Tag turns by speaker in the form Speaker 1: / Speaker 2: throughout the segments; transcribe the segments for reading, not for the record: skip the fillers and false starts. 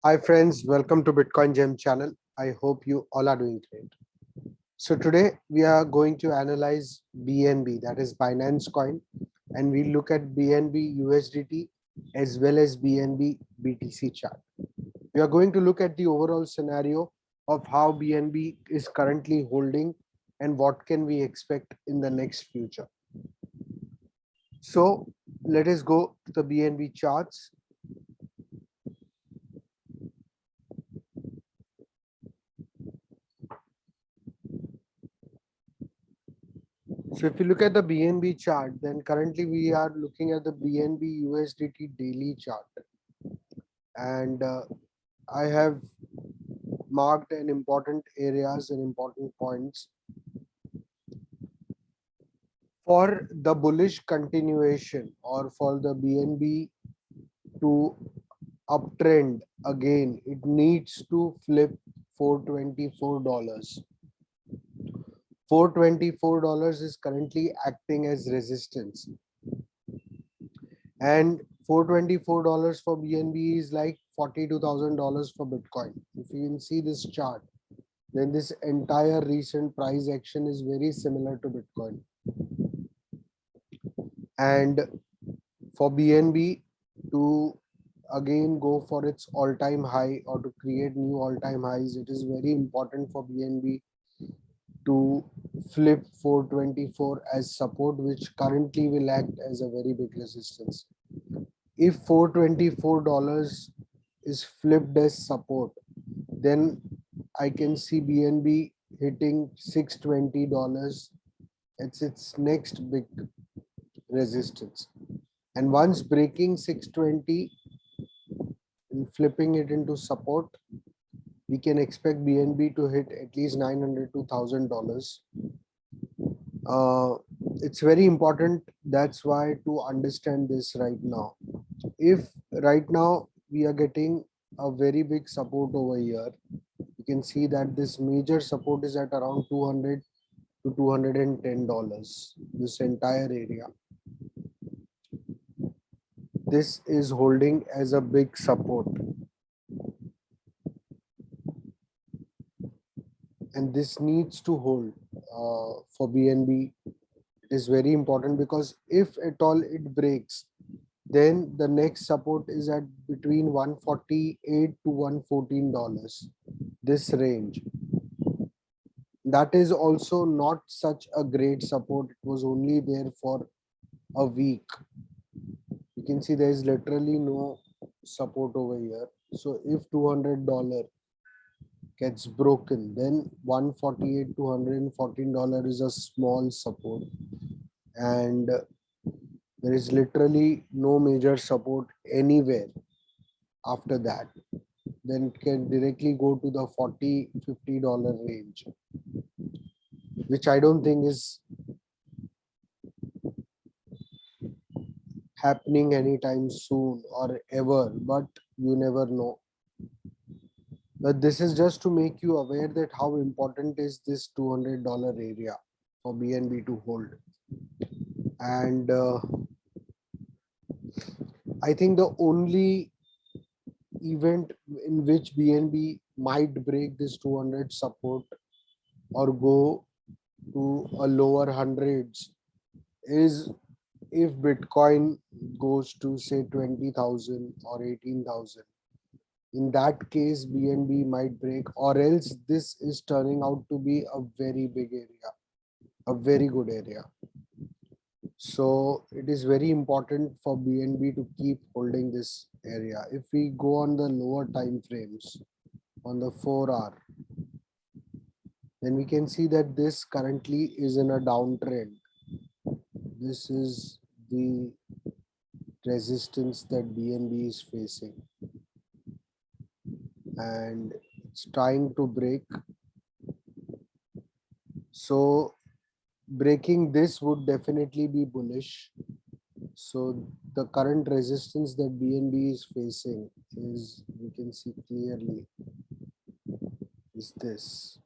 Speaker 1: Hi friends, welcome to Bitcoin Gem channel. I hope you all are doing great. So today we are going to analyze BNB, that is Binance Coin, and we look at BNB USDT as well as BNB BTC chart. We are going to look at the overall scenario of how BNB is currently holding and what can we expect in the next future. So let us go to the BNB charts. So if you look at the BNB chart, then currently we are looking at the BNB USDT daily chart. And I have marked an important areas and important points for the bullish continuation or for the BNB to uptrend again. It needs to flip $424. $424 is currently acting as resistance, and $424 for BNB is like $42,000 for Bitcoin. If you can see this chart, then this entire recent price action is very similar to Bitcoin. And for BNB to again go for its all-time high or to create new all-time highs, it is very important for BNB to flip 424 as support, which currently will act as a very big resistance. If $424 is flipped as support, then I can see BNB hitting $620. It's its next big resistance. And once breaking 620 and flipping it into support, we can expect BNB to hit at least $900 to $1,000. It's very important. That's why to understand this right now. If right now we are getting a very big support over here, you can see that this major support is at around $200 to $210. This entire area, this is holding as a big support, and this needs to hold for BNB. It is very important because if at all it breaks, then the next support is at between $148 to $114, this range. That is also not such a great support. It was only there for a week. You can see there is literally no support over here. So if $200 gets broken, then $148 to $114 is a small support, and there is literally no major support anywhere after that. Then it can directly go to the $40-50 range, which I don't think is happening anytime soon or ever, but you never know. But this is just to make you aware that how important is this $200 area for BNB to hold. And I think the only event in which BNB might break this 200 support or go to a lower hundreds is if Bitcoin goes to say 20,000 or 18,000. In that case, BNB might break, or else this is turning out to be a very big area, a very good area. So it is very important for BNB to keep holding this area. If we go on the lower time frames, on the 4 hour, then we can see that this currently is in a downtrend. This is the resistance that BNB is facing, and it's trying to break. So breaking this would definitely be bullish. So the current resistance that BNB is facing is, we can see clearly, is this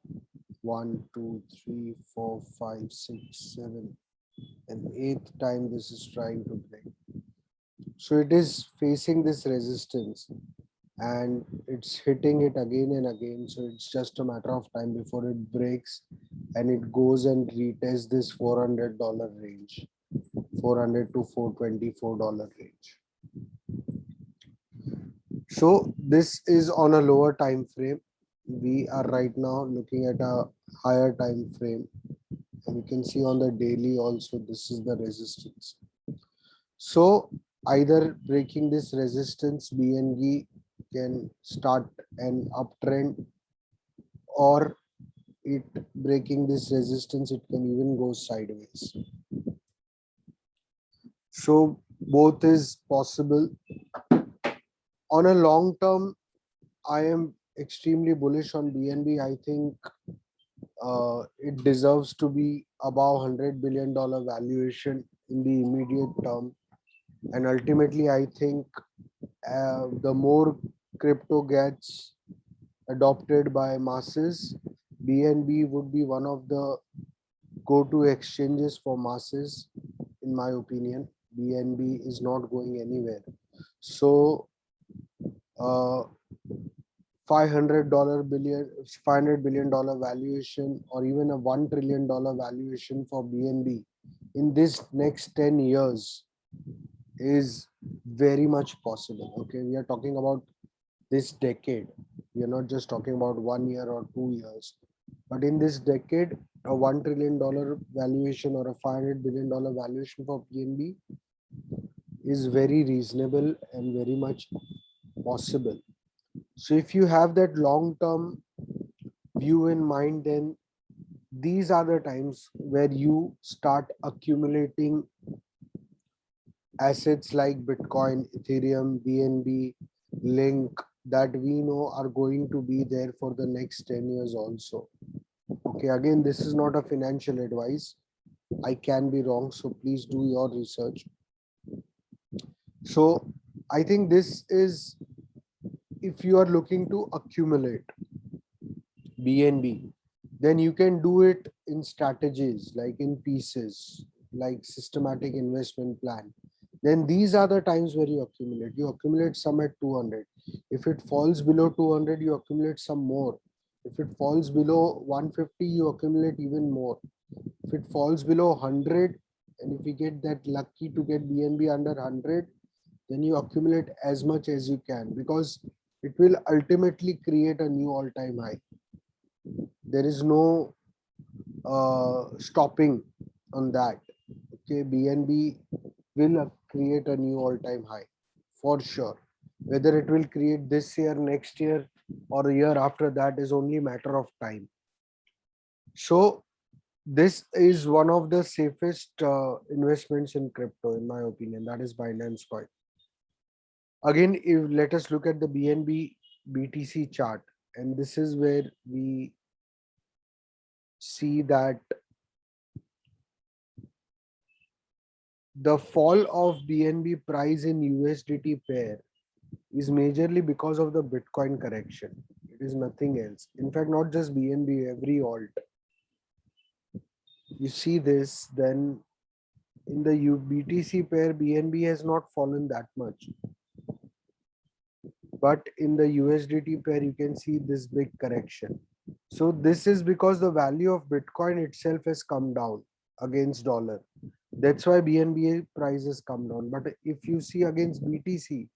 Speaker 1: 1, 2, 3, 4, 5, 6, 7, and 8th time this is trying to break. So it is facing this resistance. and it's hitting it again and again. So it's just a matter of time before it breaks and it goes and retests this $400 range, 400 to $424 range. So this is on a lower time frame. We are right now looking at a higher time frame, and you can see on the daily also this is the resistance. So either breaking this resistance, BNB can start an uptrend, or it breaking this resistance, it can even go sideways. So both is possible. On a long term, I am extremely bullish on BNB. I think it deserves to be above $100 billion valuation in the immediate term. And ultimately, I think the more crypto gets adopted by masses, BNB would be one of the go-to exchanges for masses. In my opinion, BNB is not going anywhere. So, uh, $500 billion valuation, or even a $1 trillion valuation for BNB in this next 10 years is very much possible. Okay, we are talking about this decade. We are not just talking about 1 year or 2 years, but in this decade, a $1 trillion valuation or a $500 billion valuation for BNB is very reasonable and very much possible. So if you have that long term view in mind, then these are the times where you start accumulating assets like Bitcoin, Ethereum, BNB, Link, that we know are going to be there for the next 10 years also. Okay, again, this is not a financial advice. I can be wrong, so please do your research. So I think this is, if you are looking to accumulate BNB, then you can do it in strategies, like in pieces, like systematic investment plan. Then these are the times where you accumulate. You accumulate some at 200. If it falls below 200, you accumulate some more. If it falls below 150, you accumulate even more. If it falls below 100, and if you get that lucky to get BNB under 100, then you accumulate as much as you can, because it will ultimately create a new all-time high. There is no stopping on that. Okay, BNB will create a new all-time high for sure. Whether it will create this year, next year, or a year after that is only a matter of time. So this is one of the safest investments in crypto, in my opinion. That is Binance Coin. Again, if let us look at the BNB BTC chart, and this is where we see that the fall of BNB price in USDT pair is majorly because of the Bitcoin correction. It is nothing else. In fact, not just BNB, every alt. You see this, then in the BTC pair, BNB has not fallen that much. But in the USDT pair, you can see this big correction. So this is because the value of Bitcoin itself has come down against dollar. That's why BNB prices come down. But if you see against BTC,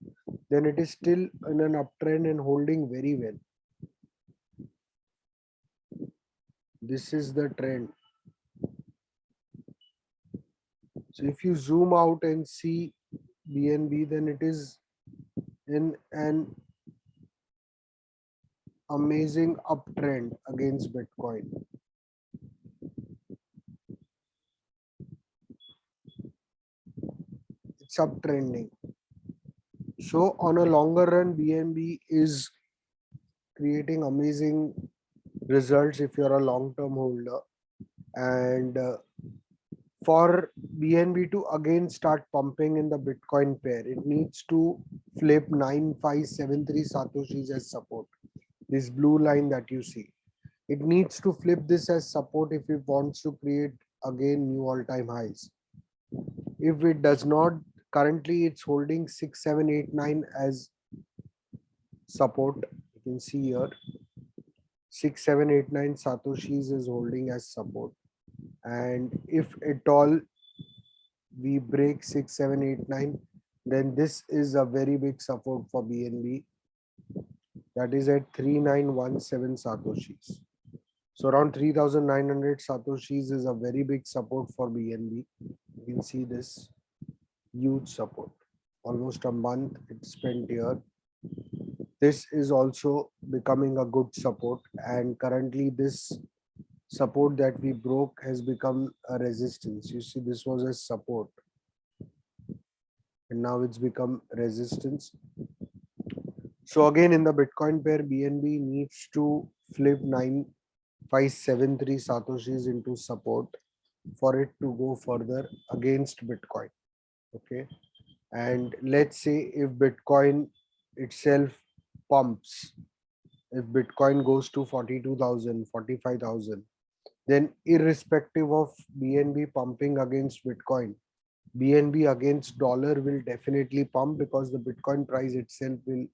Speaker 1: then it is still in an uptrend and holding very well. This is the trend. So if you zoom out and see BNB, then it is in an amazing uptrend against Bitcoin. It's uptrending. So on a longer run, BNB is creating amazing results if you're a long-term holder. And for BNB to again start pumping in the Bitcoin pair, it needs to flip 9573 Satoshis as support. This blue line that you see, it needs to flip this as support if it wants to create again new all-time highs. If it does not, currently it's holding 6789 as support. You can see here 6789 Satoshis is holding as support. And if at all we break 6789, then this is a very big support for BNB, that is at 3917 Satoshis. So around 3900 Satoshis is a very big support for BNB. You can see this huge support. Almost a month it spent here. This is also becoming a good support, and currently this support that we broke has become a resistance. You see, this was a support and now it's become resistance. So again, in the Bitcoin pair, BNB needs to flip 9573 Satoshis into support for it to go further against Bitcoin. Okay. And let's say if Bitcoin itself pumps, if Bitcoin goes to 42,000, 45,000, then irrespective of BNB pumping against Bitcoin, BNB against dollar will definitely pump because the Bitcoin price itself will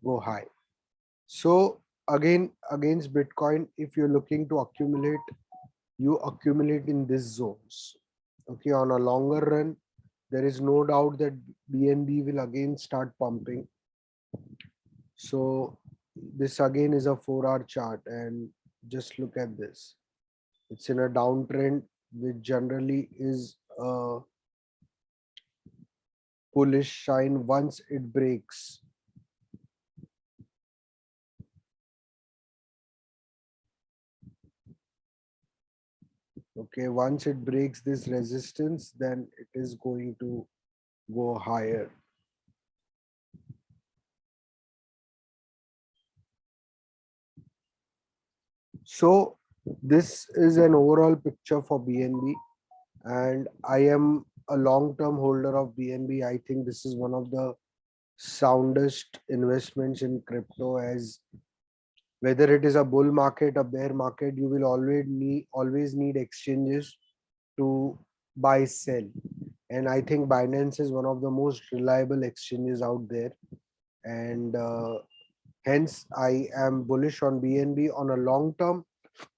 Speaker 1: go high. So again, against Bitcoin, if you're looking to accumulate, you accumulate in these zones. Okay, on a longer run, there is no doubt that BNB will again start pumping. So this again is a 4-hour chart, and just look at this. It's in a downtrend, which generally is a bullish sign once it breaks. Okay, once it breaks this resistance, then it is going to go higher. So this is an overall picture for BNB, and I am a long-term holder of BNB. I think this is one of the soundest investments in crypto, as whether it is a bull market, a bear market, you will always need exchanges to buy, sell. And I think Binance is one of the most reliable exchanges out there. And hence, I am bullish on BNB on a long term.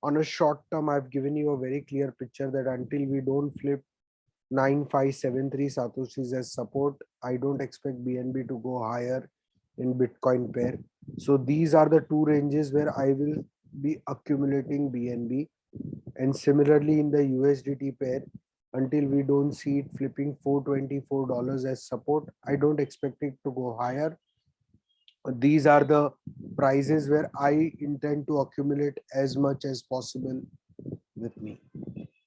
Speaker 1: On a short term, I've given you a very clear picture that until we don't flip 9573 Satoshis as support, I don't expect BNB to go higher in Bitcoin pair. So these are the two ranges where I will be accumulating BNB. And similarly in the USDT pair, until we don't see it flipping $424 as support, I don't expect it to go higher. These are the prices where I intend to accumulate as much as possible with me.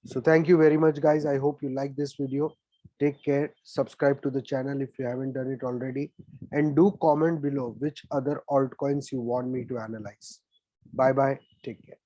Speaker 1: So thank you very much, guys. I hope you like this video. Take care. Subscribe to the channel if you haven't done it already, and do comment below which other altcoins you want me to analyze. Bye bye. Take care.